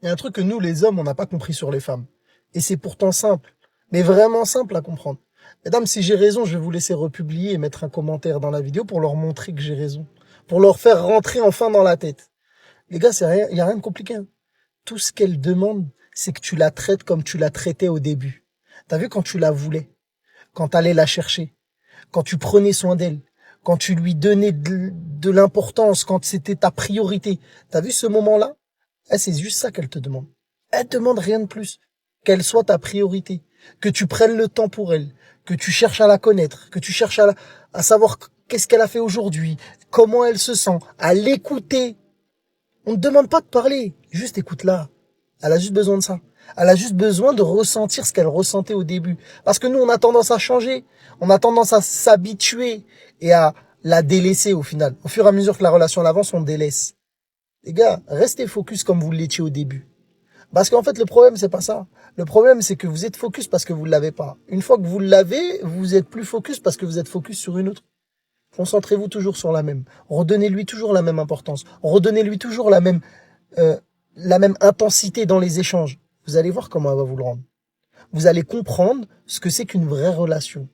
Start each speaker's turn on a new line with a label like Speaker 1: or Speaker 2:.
Speaker 1: Il y a un truc que nous, les hommes, on n'a pas compris sur les femmes. Et c'est pourtant simple, mais vraiment simple à comprendre. Mesdames, si j'ai raison, je vais vous laisser republier et mettre un commentaire dans la vidéo pour leur montrer que j'ai raison. Pour leur faire rentrer enfin dans la tête. Les gars, c'est rien, il n'y a rien de compliqué, hein. Tout ce qu'elle demande, c'est que tu la traites comme tu la traitais au début. T'as vu quand tu la voulais, quand t'allais la chercher, quand tu prenais soin d'elle, quand tu lui donnais de l'importance, quand c'était ta priorité. T'as vu ce moment-là? C'est juste ça qu'elle te demande. Elle te demande rien de plus. Qu'elle soit ta priorité. Que tu prennes le temps pour elle. Que tu cherches à la connaître. Que tu cherches à savoir qu'est-ce qu'elle a fait aujourd'hui. Comment elle se sent. À l'écouter. On ne te demande pas de parler. Juste écoute-la. Elle a juste besoin de ça. Elle a juste besoin de ressentir ce qu'elle ressentait au début. Parce que nous, on a tendance à changer. On a tendance à s'habituer et à la délaisser au final. Au fur et à mesure que la relation avance, on délaisse. Les gars, restez focus comme vous l'étiez au début. Parce qu'en fait, le problème, c'est pas ça. Le problème, c'est que vous êtes focus parce que vous l'avez pas. Une fois que vous l'avez, vous êtes plus focus parce que vous êtes focus sur une autre. Concentrez-vous toujours sur la même. Redonnez-lui toujours la même importance. Redonnez-lui toujours la même intensité dans les échanges. Vous allez voir comment elle va vous le rendre. Vous allez comprendre ce que c'est qu'une vraie relation.